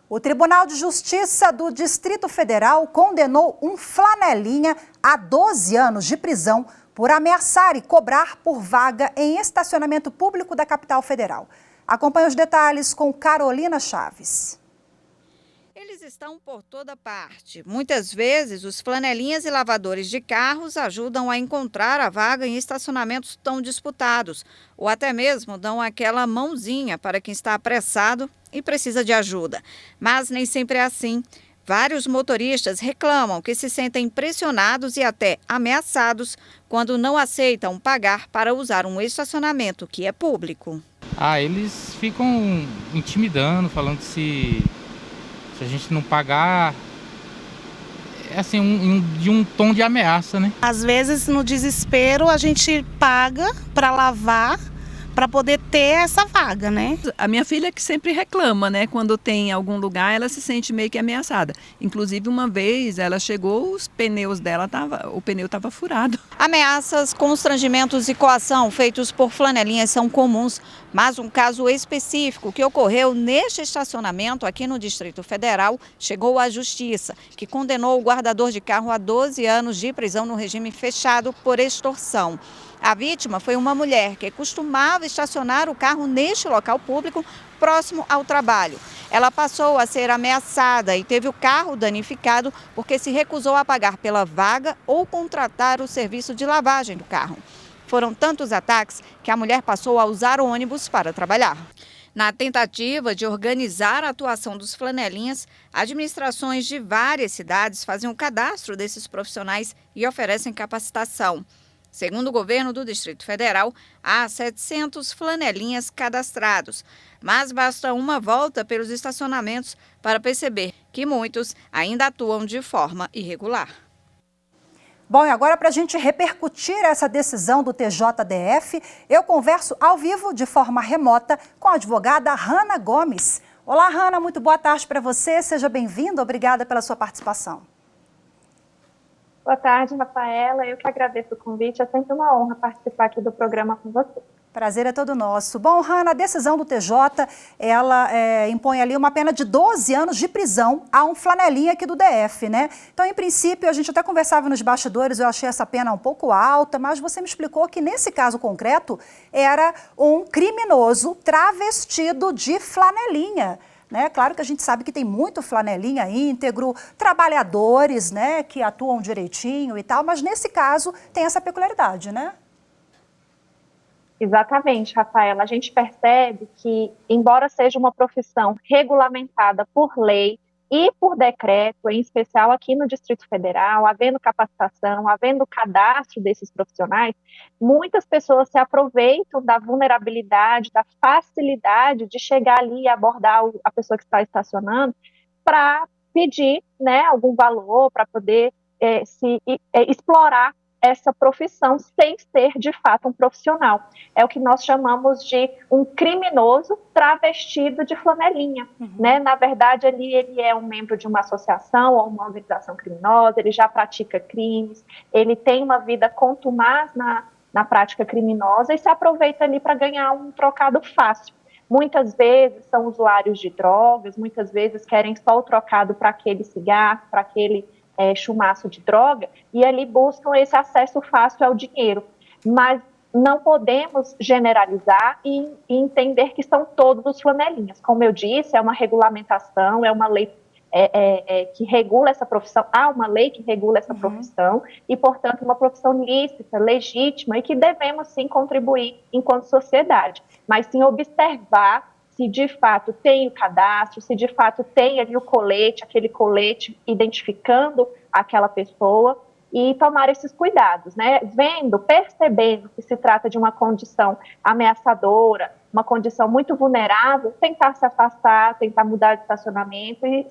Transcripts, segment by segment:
O Tribunal de Justiça do Distrito Federal condenou um flanelinha a 12 anos de prisão por ameaçar e cobrar por vaga em estacionamento público da capital federal. Acompanhe os detalhes com Carolina Chaves. Eles estão por toda parte. Muitas vezes, os flanelinhas e lavadores de carros ajudam a encontrar a vaga em estacionamentos tão disputados, ou até mesmo dão aquela mãozinha para quem está apressado e precisa de ajuda. Mas nem sempre é assim. Vários motoristas reclamam que se sentem pressionados e até ameaçados quando não aceitam pagar para usar um estacionamento que é público. Eles ficam intimidando, falando que se a gente não pagar, é assim, de um tom de ameaça, né? Às vezes, no desespero, a gente paga para lavar, para poder ter essa vaga, né? A minha filha que sempre reclama, né? Quando tem algum lugar, ela se sente meio que ameaçada. Inclusive, uma vez, ela chegou, os pneus dela, o pneu estava furado. Ameaças, constrangimentos e coação feitos por flanelinhas são comuns, mas um caso específico que ocorreu neste estacionamento aqui no Distrito Federal chegou à Justiça, que condenou o guardador de carro a 12 anos de prisão no regime fechado por extorsão. A vítima foi uma mulher que costumava estacionar o carro neste local público próximo ao trabalho. Ela passou a ser ameaçada e teve o carro danificado porque se recusou a pagar pela vaga ou contratar o serviço de lavagem do carro. Foram tantos ataques que a mulher passou a usar ônibus para trabalhar. Na tentativa de organizar a atuação dos flanelinhas, administrações de várias cidades fazem o cadastro desses profissionais e oferecem capacitação. Segundo o governo do Distrito Federal, há 700 flanelinhas cadastrados, mas basta uma volta pelos estacionamentos para perceber que muitos ainda atuam de forma irregular. Bom, e agora para a gente repercutir essa decisão do TJDF, eu converso ao vivo, de forma remota, com a advogada Hanna Gomes. Olá, Hanna, muito boa tarde para você, seja bem-vinda, obrigada pela sua participação. Boa tarde, Rafaela. Eu que agradeço o convite. É sempre uma honra participar aqui do programa com você. Prazer é todo nosso. Bom, Hanna, a decisão do TJ, ela impõe ali uma pena de 12 anos de prisão a um flanelinha aqui do DF, né? Então, em princípio, a gente até conversava nos bastidores, eu achei essa pena um pouco alta, mas você me explicou que nesse caso concreto era um criminoso travestido de flanelinha. Né? Claro que a gente sabe que tem muito flanelinha íntegro, trabalhadores, né, que atuam direitinho e tal, mas nesse caso tem essa peculiaridade, né? Exatamente, Rafaela. A gente percebe que, embora seja uma profissão regulamentada por lei e por decreto, em especial aqui no Distrito Federal, havendo capacitação, havendo cadastro desses profissionais, muitas pessoas se aproveitam da vulnerabilidade, da facilidade de chegar ali e abordar a pessoa que está estacionando para pedir, né, algum valor, para poder explorar essa profissão sem ser, de fato, um profissional. É o que nós chamamos de um criminoso travestido de flanelinha. Né? Na verdade, ele é um membro de uma associação ou uma organização criminosa, ele já pratica crimes, ele tem uma vida contumaz na prática criminosa e se aproveita ali para ganhar um trocado fácil. Muitas vezes são usuários de drogas, muitas vezes querem só o trocado para aquele cigarro, para aquele chumaço de droga, e ali buscam esse acesso fácil ao dinheiro. Mas não podemos generalizar e entender que são todos os flanelinhas. Como eu disse, é uma regulamentação, é uma lei que regula essa profissão, há uma lei que regula essa profissão, e, portanto, uma profissão lícita, legítima, e que devemos, sim, contribuir enquanto sociedade, mas sim observar se de fato tem o cadastro, se de fato tem ali o colete, aquele colete identificando aquela pessoa, e tomar esses cuidados, né? Percebendo que se trata de uma condição ameaçadora, uma condição muito vulnerável, tentar se afastar, tentar mudar de estacionamento e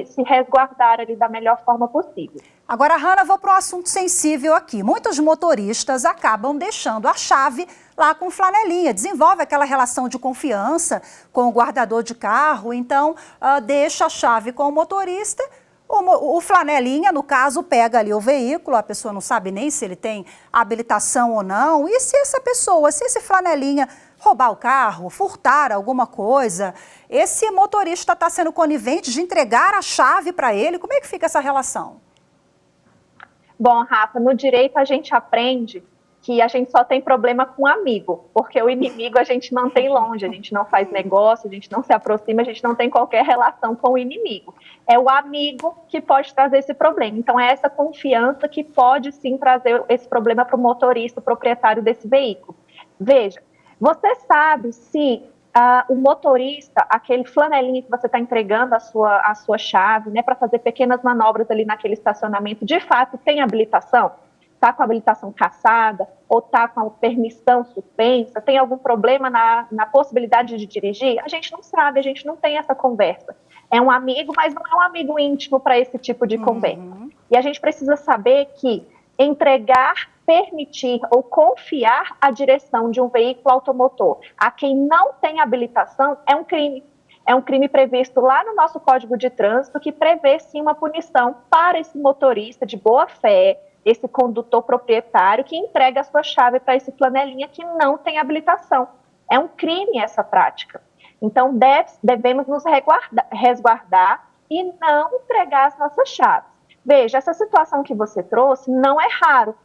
se resguardar ali da melhor forma possível. Agora, Hanna, vou para um assunto sensível aqui. Muitos motoristas acabam deixando a chave lá com flanelinha, desenvolve aquela relação de confiança com o guardador de carro, então deixa a chave com o motorista. O flanelinha, no caso, pega ali o veículo, a pessoa não sabe nem se ele tem habilitação ou não. E se essa pessoa, se esse flanelinha roubar o carro, furtar alguma coisa, esse motorista está sendo conivente de entregar a chave para ele? Como é que fica essa relação? Bom, Rafa, no direito a gente aprende que a gente só tem problema com amigo, porque o inimigo a gente mantém longe, a gente não faz negócio, a gente não se aproxima, a gente não tem qualquer relação com o inimigo. É o amigo que pode trazer esse problema. Então, é essa confiança que pode sim trazer esse problema para o motorista, o proprietário desse veículo. Veja, você sabe se o motorista, aquele flanelinha que você está entregando a sua chave, né, para fazer pequenas manobras ali naquele estacionamento, de fato tem habilitação? Está com a habilitação cassada ou está com a permissão suspensa, tem algum problema na possibilidade de dirigir? A gente não sabe, a gente não tem essa conversa. É um amigo, mas não é um amigo íntimo para esse tipo de conversa. E a gente precisa saber que entregar, permitir ou confiar a direção de um veículo automotor a quem não tem habilitação é um crime. É um crime previsto lá no nosso Código de Trânsito que prevê sim uma punição para esse motorista de boa fé, esse condutor proprietário que entrega a sua chave para esse flanelinha que não tem habilitação. É um crime essa prática. Então, devemos nos resguardar e não entregar as nossas chaves. Veja, essa situação que você trouxe não é raro.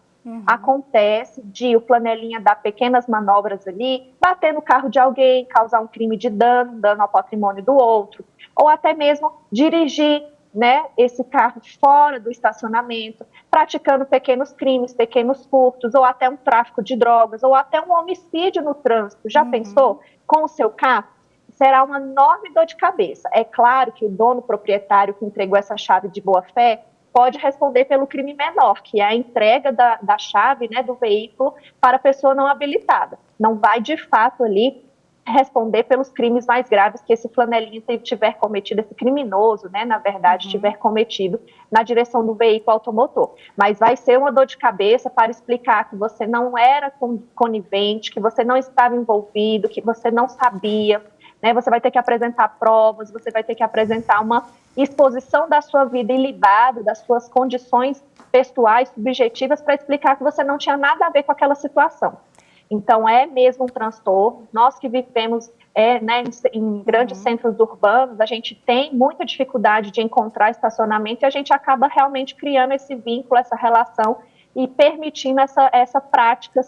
Acontece de o flanelinha dar pequenas manobras ali, bater no carro de alguém, causar um crime de dano ao patrimônio do outro, ou até mesmo dirigir, né, esse carro fora do estacionamento, praticando pequenos crimes, pequenos furtos, ou até um tráfico de drogas, ou até um homicídio no trânsito. Já pensou? Com o seu carro? Será uma enorme dor de cabeça. É claro que o dono proprietário que entregou essa chave de boa fé pode responder pelo crime menor, que é a entrega da chave, né, do veículo para a pessoa não habilitada. Não vai, de fato, ali responder pelos crimes mais graves que esse flanelinha tiver cometido, esse criminoso, né, na verdade, tiver cometido na direção do veículo automotor. Mas vai ser uma dor de cabeça para explicar que você não era conivente, que você não estava envolvido, que você não sabia, né, você vai ter que apresentar provas, você vai ter que apresentar uma exposição da sua vida ilibada, das suas condições pessoais, subjetivas, para explicar que você não tinha nada a ver com aquela situação. Então, é mesmo um transtorno. Nós que vivemos né, em grandes centros urbanos, a gente tem muita dificuldade de encontrar estacionamento e a gente acaba realmente criando esse vínculo, essa relação e permitindo essa prática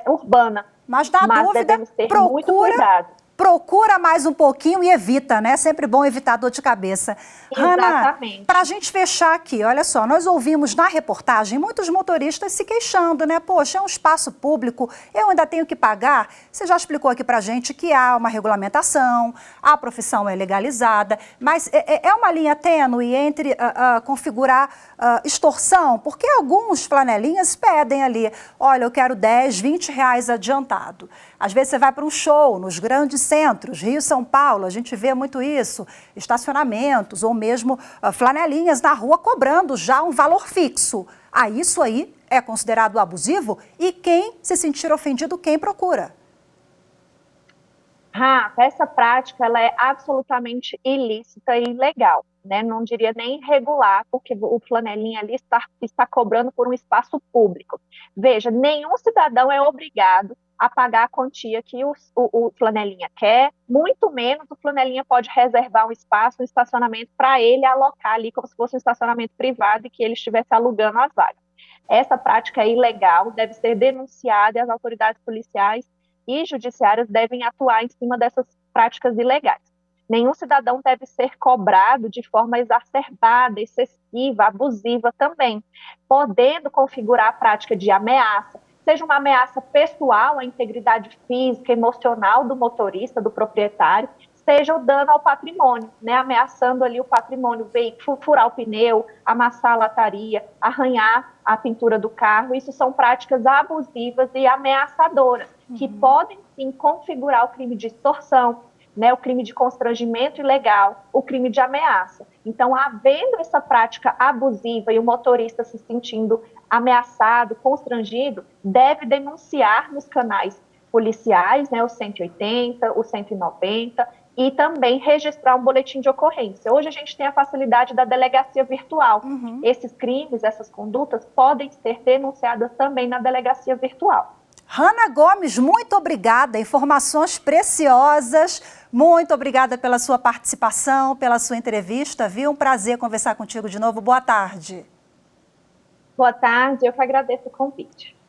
urbana. Mas dúvida, devemos ter muito cuidado. Procura mais um pouquinho e evita, né? Sempre bom evitar dor de cabeça. Exatamente. Hanna, para a gente fechar aqui, olha só, nós ouvimos na reportagem muitos motoristas se queixando, né? Poxa, é um espaço público, eu ainda tenho que pagar. Você já explicou aqui para a gente que há uma regulamentação, a profissão é legalizada, mas é uma linha tênue entre configurar extorsão, porque alguns flanelinhas pedem ali, olha, eu quero 10, 20 reais adiantado. Às vezes você vai para um show nos grandes centros, Rio, São Paulo, a gente vê muito isso, estacionamentos ou mesmo flanelinhas na rua cobrando já um valor fixo. Isso aí é considerado abusivo e quem se sentir ofendido, quem procura? Rafa, essa prática ela é absolutamente ilícita e ilegal, né? Não diria nem irregular, porque o flanelinha ali está cobrando por um espaço público. Veja, nenhum cidadão é obrigado a pagar a quantia que o flanelinha quer, muito menos o flanelinha pode reservar um espaço, um estacionamento para ele alocar ali como se fosse um estacionamento privado e que ele estivesse alugando as vagas. Essa prática é ilegal, deve ser denunciada e as autoridades policiais e judiciárias devem atuar em cima dessas práticas ilegais. Nenhum cidadão deve ser cobrado de forma exacerbada, excessiva, abusiva também, podendo configurar a prática de ameaça, seja uma ameaça pessoal à integridade física, emocional do motorista, do proprietário, seja o dano ao patrimônio, né, ameaçando ali o patrimônio, o veículo, furar o pneu, amassar a lataria, arranhar a pintura do carro. Isso são práticas abusivas e ameaçadoras, que podem sim configurar o crime de extorsão, né, o crime de constrangimento ilegal, o crime de ameaça. Então, havendo essa prática abusiva e o motorista se sentindo ameaçado, constrangido, deve denunciar nos canais policiais, né, o 180, o 190, e também registrar um boletim de ocorrência. Hoje a gente tem a facilidade da delegacia virtual. Esses crimes, essas condutas podem ser denunciadas também na delegacia virtual. Hanna Gomes, muito obrigada, informações preciosas, muito obrigada pela sua participação, pela sua entrevista, viu? Um prazer conversar contigo de novo, boa tarde. Boa tarde, eu que agradeço o convite.